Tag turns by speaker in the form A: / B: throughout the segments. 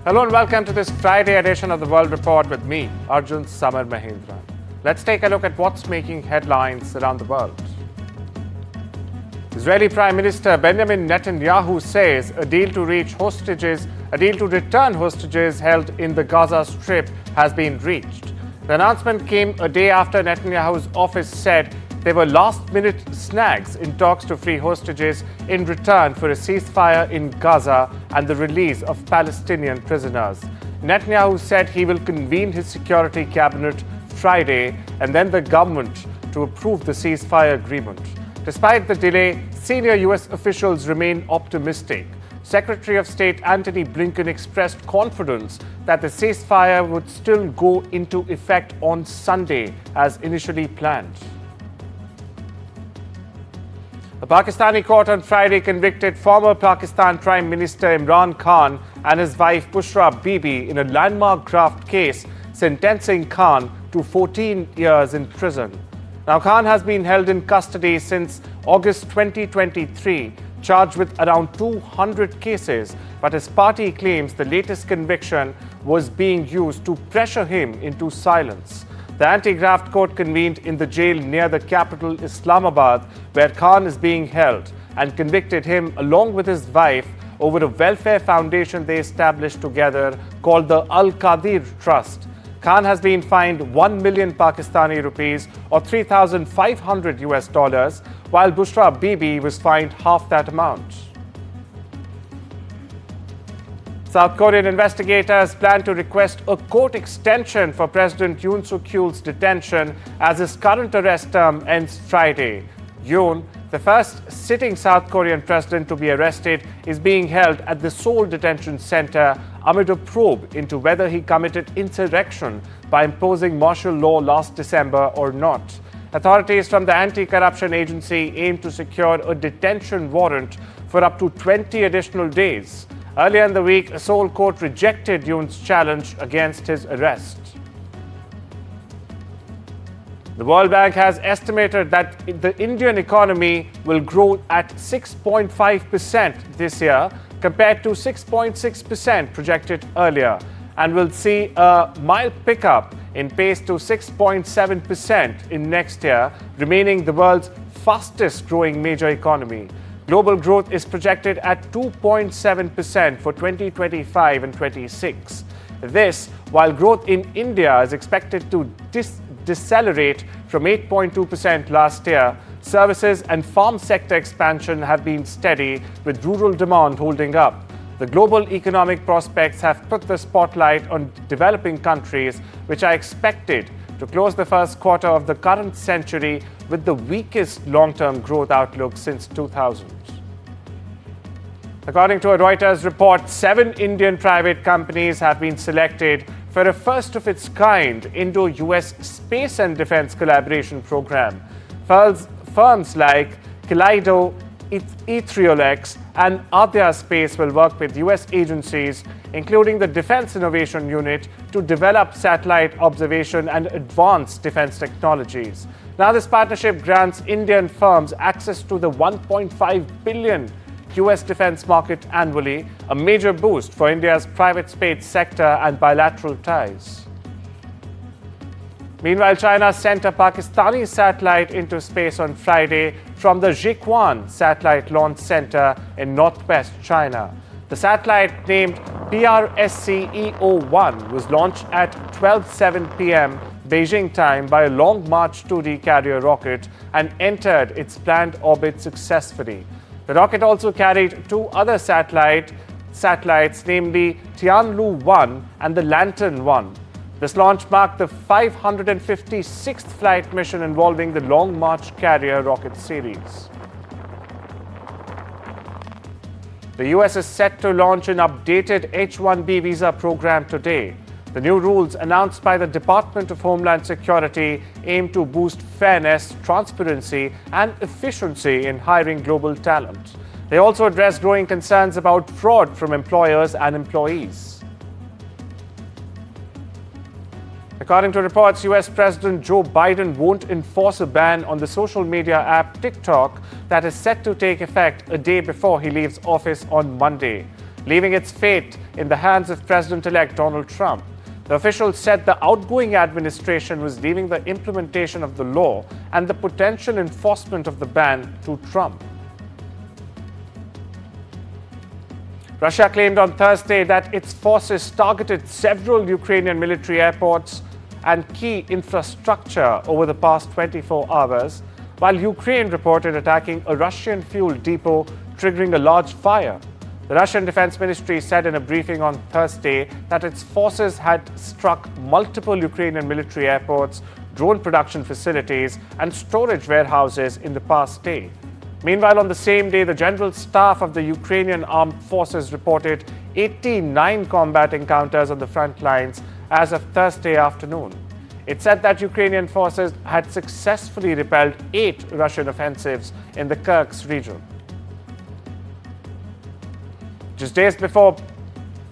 A: Hello and welcome to this Friday edition of the World Report with me, Arjun Mahendran. Let's take a look at what's making headlines around the world. Israeli Prime Minister Benjamin Netanyahu says a deal to return hostages held in the Gaza Strip has been reached. The announcement came a day after Netanyahu's office said there were last-minute snags in talks to free hostages in return for a ceasefire in Gaza and the release of Palestinian prisoners. Netanyahu said he will convene his security cabinet Friday and then the government to approve the ceasefire agreement. Despite the delay, senior U.S. officials remain optimistic. Secretary of State Antony Blinken expressed confidence that the ceasefire would still go into effect on Sunday as initially planned. A Pakistani court on Friday convicted former Pakistan Prime Minister Imran Khan and his wife Bushra Bibi in a landmark graft case, sentencing Khan to 14 years in prison. Now, Khan has been held in custody since August 2023, charged with around 200 cases, but his party claims the latest conviction was being used to pressure him into silence. The anti-graft court convened in the jail near the capital Islamabad, where Khan is being held, and convicted him along with his wife over a welfare foundation they established together called the Al-Qadir Trust. Khan has been fined 1 million Pakistani rupees or $3,500 US, while Bushra Bibi was fined half that amount. South Korean investigators plan to request a court extension for President Yoon Suk-yeol's detention as his current arrest term ends Friday. Yoon, the first sitting South Korean president to be arrested, is being held at the Seoul Detention Center amid a probe into whether he committed insurrection by imposing martial law last December or not. Authorities from the anti-corruption agency aim to secure a detention warrant for up to 20 additional days. Earlier in the week, a Seoul court rejected Yoon's challenge against his arrest. The World Bank has estimated that the Indian economy will grow at 6.5% this year compared to 6.6% projected earlier, and will see a mild pickup in pace to 6.7% in next year, remaining the world's fastest growing major economy. Global growth is projected at 2.7% for 2025 and 26. This, while growth in India is expected to decelerate from 8.2% last year. Services and farm sector expansion have been steady, with rural demand holding up. The global economic prospects have put the spotlight on developing countries, which are expected to close the first quarter of the current century with the weakest long-term growth outlook since 2000. According to a Reuters report, 7 Indian private companies have been selected for a first-of-its-kind IndoUS space and defense collaboration program. Firms like Kaleido, Etherealex, and Adya Space will work with US agencies, including the Defense Innovation Unit, to develop satellite observation and advanced defense technologies. Now, this partnership grants Indian firms access to the $1.5 billion US defense market annually, a major boost for India's private space sector and bilateral ties. Meanwhile, China sent a Pakistani satellite into space on Friday from the Jiuquan Satellite Launch Center in northwest China. The satellite, named PRSCEO-1, was launched at 12:07 p.m. Beijing time by a Long March 2D carrier rocket and entered its planned orbit successfully. The rocket also carried 2 other satellites, namely Tianlu-1 and the Lantern-1. This launch marked the 556th flight mission involving the Long March carrier rocket series. The US is set to launch an updated H1B visa program today. The new rules announced by the Department of Homeland Security aim to boost fairness, transparency, and efficiency in hiring global talent. They also address growing concerns about fraud from employers and employees. According to reports, US President Joe Biden won't enforce a ban on the social media app TikTok that is set to take effect a day before he leaves office on Monday. leaving its fate in the hands of President-elect Donald Trump. The officials said the outgoing administration was leaving the implementation of the law and the potential enforcement of the ban to Trump. Russia claimed on Thursday that its forces targeted several Ukrainian military airports and key infrastructure over the past 24 hours, while Ukraine reported attacking a Russian fuel depot, triggering a large fire. The Russian Defense Ministry said in a briefing on Thursday that its forces had struck multiple Ukrainian military airports, drone production facilities, and storage warehouses in the past day. Meanwhile, on the same day, the General Staff of the Ukrainian Armed Forces reported 89 combat encounters on the front lines as of Thursday afternoon. It said that Ukrainian forces had successfully repelled 8 Russian offensives in the Kursk region. Just days before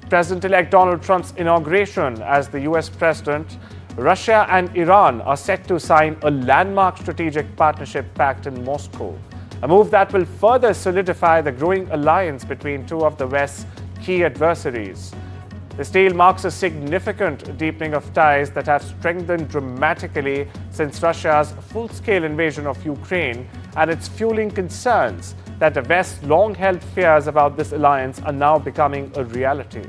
A: President-elect Donald Trump's inauguration as the US president, Russia and Iran are set to sign a landmark strategic partnership pact in Moscow, a move that will further solidify the growing alliance between two of the West's key adversaries. This deal marks a significant deepening of ties that have strengthened dramatically since Russia's full-scale invasion of Ukraine, and it's fueling concerns that the West's long-held fears about this alliance are now becoming a reality.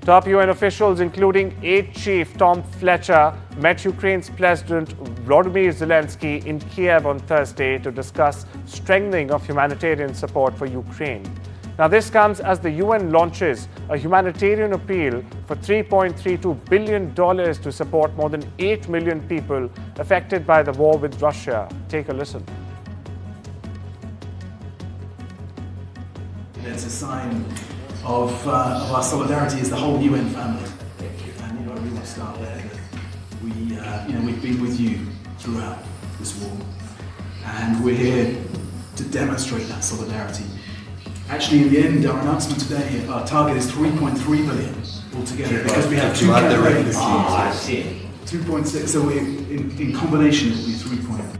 A: Top UN officials, including aid chief Tom Fletcher, met Ukraine's President Volodymyr Zelensky in Kiev on Thursday to discuss strengthening of humanitarian support for Ukraine. Now, this comes as the UN launches a humanitarian appeal for $3.32 billion to support more than 8 million people affected by the war with Russia. Take a listen.
B: It's a sign of our solidarity as the whole UN family. And I really want to start there. We've been with you throughout this war, and we're here to demonstrate that solidarity. Actually, in the end, our announcement today, our target is 3.3 billion altogether, because we have 2 campaigns. 2.6, so in combination it will be 3.3.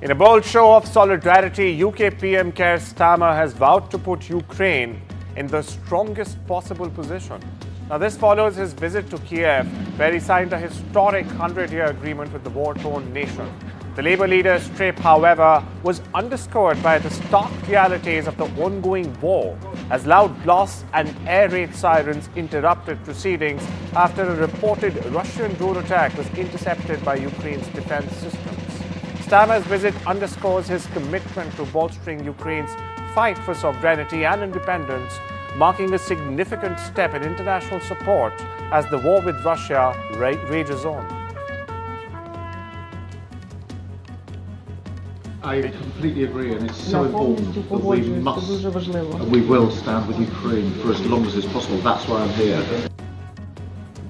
A: In a bold show of solidarity, UK PM Keir Starmer has vowed to put Ukraine in the strongest possible position. Now, this follows his visit to Kiev, where he signed a historic 100-year agreement with the war-torn nation. The Labour leader's trip, however, was underscored by the stark realities of the ongoing war, as loud blasts and air raid sirens interrupted proceedings after a reported Russian drone attack was intercepted by Ukraine's defense systems. Starmer's visit underscores his commitment to bolstering Ukraine's fight for sovereignty and independence, marking a significant step in international support as the war with Russia rages on.
C: I completely agree, and it's so important that we must and we will stand with Ukraine for as long as is possible. That's why I'm here.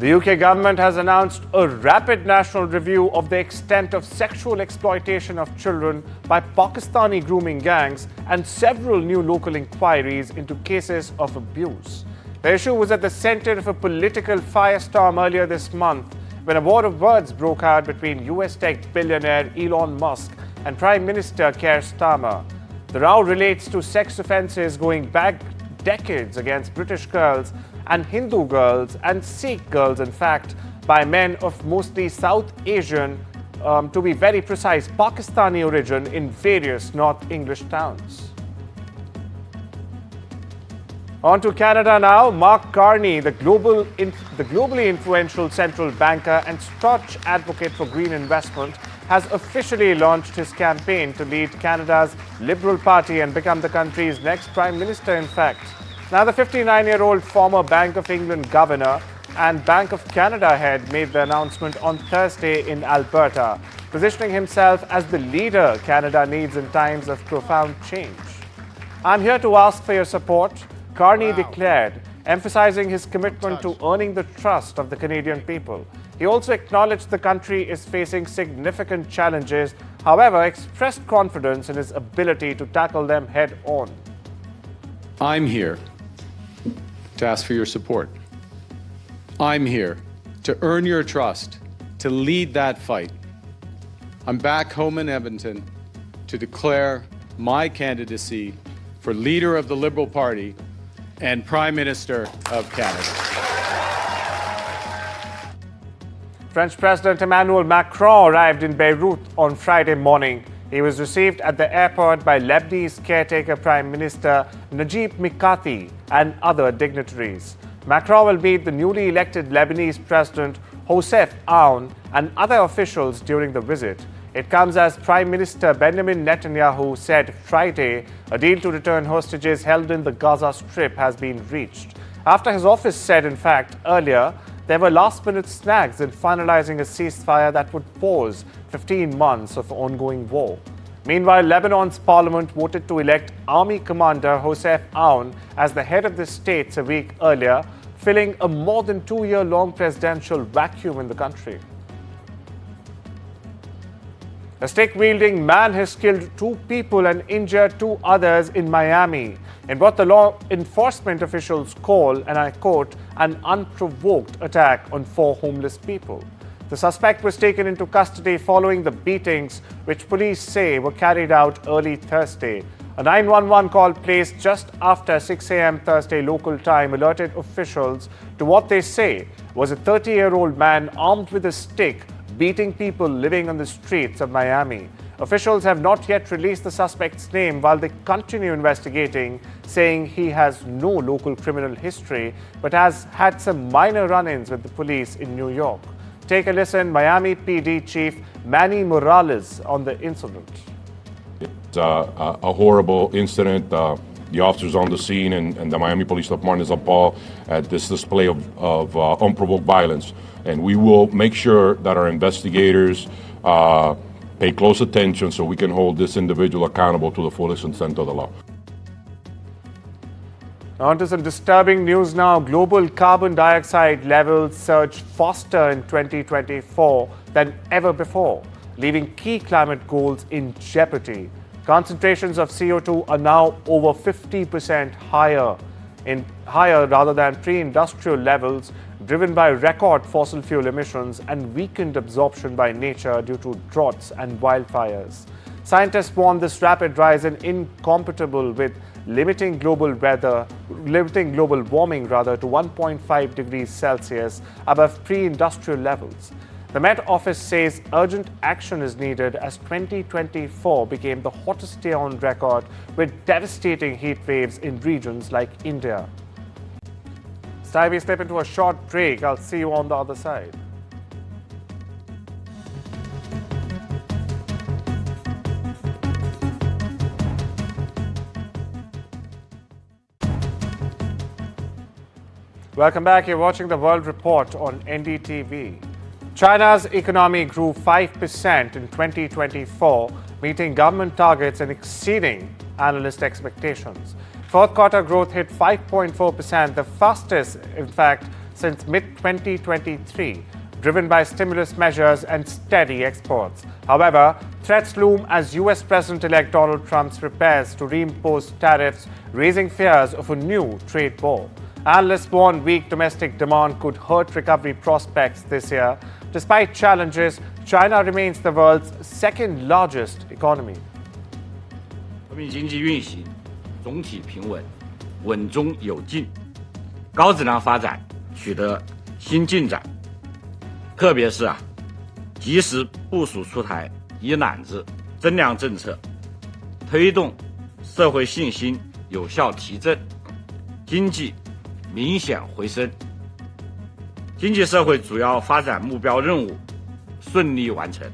A: The UK government has announced a rapid national review of the extent of sexual exploitation of children by Pakistani grooming gangs and several new local inquiries into cases of abuse. The issue was at the center of a political firestorm earlier this month when a war of words broke out between US tech billionaire Elon Musk and Prime Minister Keir Starmer. The row relates to sex offences going back decades against British girls and Hindu girls and Sikh girls, in fact, by men of mostly South Asian, to be very precise, Pakistani origin in various North English towns. On to Canada now. Mark Carney, the globally influential central banker and staunch advocate for green investment, has officially launched his campaign to lead Canada's Liberal Party and become the country's next Prime Minister, in fact. Now, the 59-year-old former Bank of England governor and Bank of Canada head made the announcement on Thursday in Alberta, positioning himself as the leader Canada needs in times of profound change. "I'm here to ask for your support," Carney declared, emphasizing his commitment to earning the trust of the Canadian people. He also acknowledged the country is facing significant challenges, however, expressed confidence in his ability to tackle them head on.
D: "I'm here to ask for your support. I'm here to earn your trust, to lead that fight. I'm back home in Edmonton to declare my candidacy for leader of the Liberal Party and Prime Minister of Canada.
A: French President Emmanuel Macron arrived in Beirut on Friday morning. He was received at the airport by Lebanese caretaker Prime Minister Najib Mikati and other dignitaries. Macron will meet the newly elected Lebanese President Joseph Aoun and other officials during the visit. It comes as Prime Minister Benjamin Netanyahu said Friday a deal to return hostages held in the Gaza Strip has been reached. After his office said, in fact, earlier, there were last-minute snags in finalizing a ceasefire that would pause 15 months of ongoing war. Meanwhile, Lebanon's parliament voted to elect Army Commander Joseph Aoun as the head of the state a week earlier, filling a more than 2-year-long presidential vacuum in the country. A stick-wielding man has killed 2 people and injured 2 others in Miami in what the law enforcement officials call, and I quote, an unprovoked attack on 4 homeless people. The suspect was taken into custody following the beatings, which police say were carried out early Thursday. A 911 call placed just after 6 a.m. Thursday local time alerted officials to what they say was a 30-year-old man armed with a stick beating people living on the streets of Miami. Officials have not yet released the suspect's name while they continue investigating, saying he has no local criminal history but has had some minor run-ins with the police in New York. Take a listen, Miami PD Chief Manny Morales on the incident.
E: It's a horrible incident. The officers on the scene and the Miami Police Department is appalled at this display of unprovoked violence. And we will make sure that our investigators pay close attention so we can hold this individual accountable to the fullest extent of the law.
A: On to some disturbing news now. Global carbon dioxide levels surged faster in 2024 than ever before, leaving key climate goals in jeopardy. Concentrations of CO2 are now over 50% higher rather than pre-industrial levels, driven by record fossil fuel emissions and weakened absorption by nature due to droughts and wildfires. Scientists warn this rapid rise is incompatible with limiting global warming to 1.5 degrees Celsius above pre-industrial levels. The Met Office says urgent action is needed as 2024 became the hottest year on record with devastating heat waves in regions like India. It's time we step into a short break. I'll see you on the other side. Welcome back. You're watching the World Report on NDTV. China's economy grew 5% in 2024, meeting government targets and exceeding analyst expectations. Fourth quarter growth hit 5.4%, the fastest, in fact, since mid-2023, driven by stimulus measures and steady exports. However, threats loom as US President-elect Donald Trump prepares to reimpose tariffs, raising fears of a new trade war. Analysts warn weak domestic demand could hurt recovery prospects this year. Despite challenges, China remains the world's second largest economy.
F: 国民经济运行总体平稳，稳中有进，高质量发展取得新进展。特别是及时部署出台一揽子增量政策，推动社会信心有效提振，经济明显回升。经济社会主要发展目标任务顺利完成。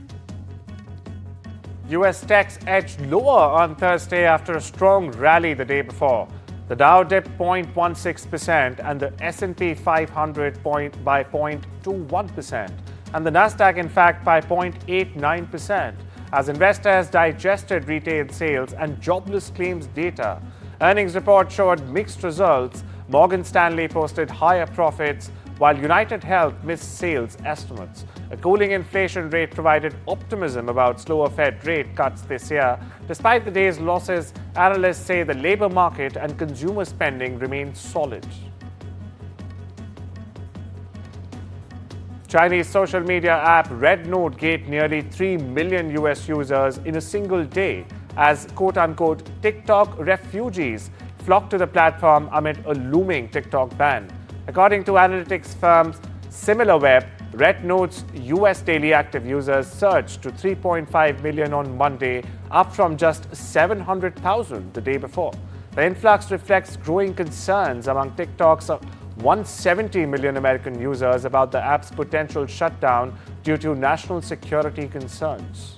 A: US stocks edged lower on Thursday after a strong rally the day before. The Dow dipped 0.16% and the S&P 500 by 0.21%, and the Nasdaq, in fact, by 0.89%, as investors digested retail sales and jobless claims data. Earnings report showed mixed results. Morgan Stanley posted higher profits, while United Health missed sales estimates. A cooling inflation rate provided optimism about slower Fed rate cuts this year. Despite the day's losses, analysts say the labor market and consumer spending remain solid. Chinese social media app Red Note gained nearly 3 million US users in a single day as quote-unquote TikTok refugees flock to the platform amid a looming TikTok ban. According to analytics firms SimilarWeb, Red Note's US daily active users surged to 3.5 million on Monday, up from just 700,000 the day before. The influx reflects growing concerns among TikTok's 170 million American users about the app's potential shutdown due to national security concerns.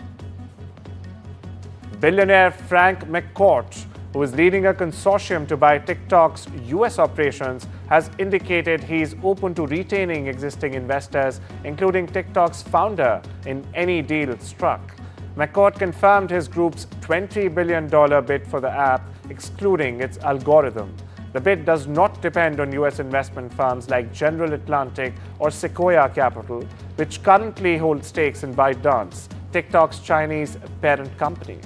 A: Billionaire Frank McCourt, who is leading a consortium to buy TikTok's US operations, has indicated he is open to retaining existing investors, including TikTok's founder, in any deal struck. McCourt confirmed his group's $20 billion bid for the app, excluding its algorithm. The bid does not depend on US investment firms like General Atlantic or Sequoia Capital, which currently hold stakes in ByteDance, TikTok's Chinese parent company.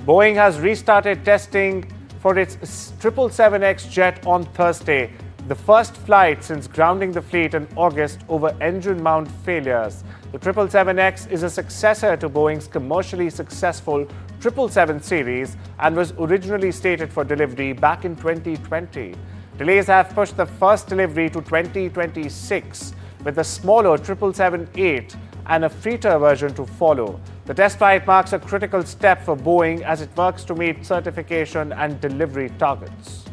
A: Boeing has restarted testing for its 777X jet on Thursday, the first flight since grounding the fleet in August over engine mount failures. The 777X is a successor to Boeing's commercially successful 777 series and was originally slated for delivery back in 2020. Delays have pushed the first delivery to 2026, with a smaller 777-8 and a freighter version to follow. The test flight marks a critical step for Boeing as it works to meet certification and delivery targets.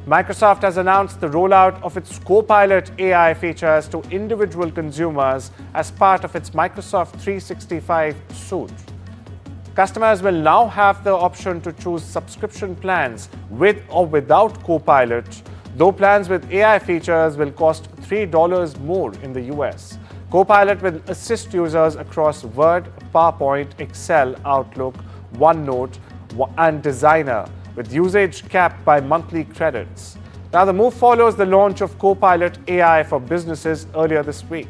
A: Microsoft has announced the rollout of its Copilot AI features to individual consumers as part of its Microsoft 365 suite. Customers will now have the option to choose subscription plans with or without Copilot, though plans with AI features will cost $3 more in the US. Copilot will assist users across Word, PowerPoint, Excel, Outlook, OneNote, and Designer, with usage capped by monthly credits. Now, the move follows the launch of Copilot AI for businesses earlier this week.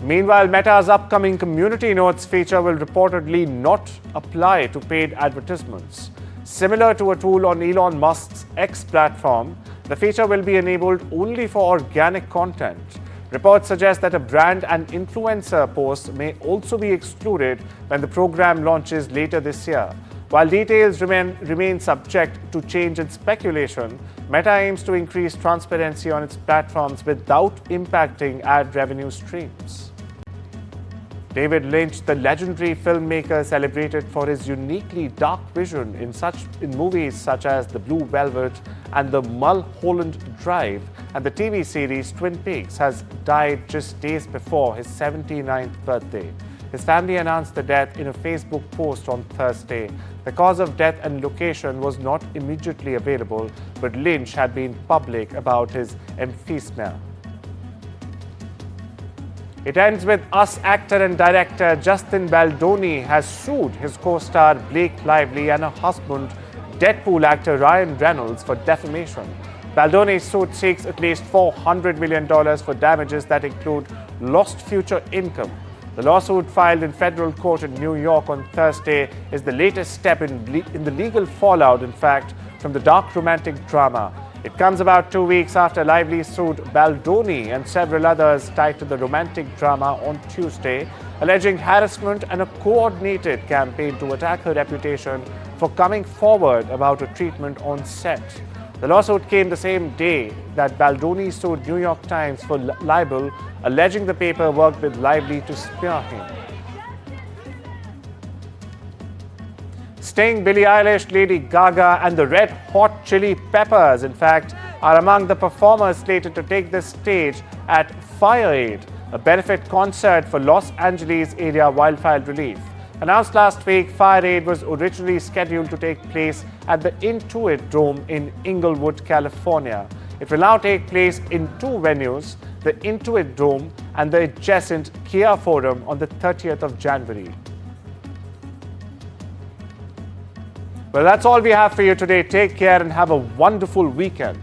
A: Meanwhile, Meta's upcoming Community Notes feature will reportedly not apply to paid advertisements. Similar to a tool on Elon Musk's X platform, the feature will be enabled only for organic content. Reports suggest that a brand and influencer post may also be excluded when the program launches later this year. While details remain subject to change and speculation, Meta aims to increase transparency on its platforms without impacting ad revenue streams. David Lynch, the legendary filmmaker celebrated for his uniquely dark vision in movies such as The Blue Velvet and The Mulholland Drive and the TV series Twin Peaks, has died just days before his 79th birthday. His family announced the death in a Facebook post on Thursday. The cause of death and location was not immediately available, but Lynch had been public about his emphysema. It ends with Us actor and director Justin Baldoni has sued his co-star Blake Lively and her husband, Deadpool actor Ryan Reynolds, for defamation. Baldoni's suit seeks at least $400 million for damages that include lost future income. The lawsuit filed in federal court in New York on Thursday is the latest step in the legal fallout, in fact, from the dark romantic drama. It comes about 2 weeks after Lively sued Baldoni and several others tied to the romantic drama on Tuesday, alleging harassment and a coordinated campaign to attack her reputation for coming forward about her treatment on set. The lawsuit came the same day that Baldoni sued New York Times for libel, alleging the paper worked with Lively to smear him. Sting, Billie Eilish, Lady Gaga, and the Red Hot Chili Peppers, in fact, are among the performers slated to take the stage at Fire Aid, a benefit concert for Los Angeles area wildfire relief. Announced last week, Fire Aid was originally scheduled to take place at the Intuit Dome in Inglewood, California. It will now take place in two venues, the Intuit Dome and the adjacent Kia Forum, on the 30th of January. Well, that's all we have for you today. Take care and have a wonderful weekend.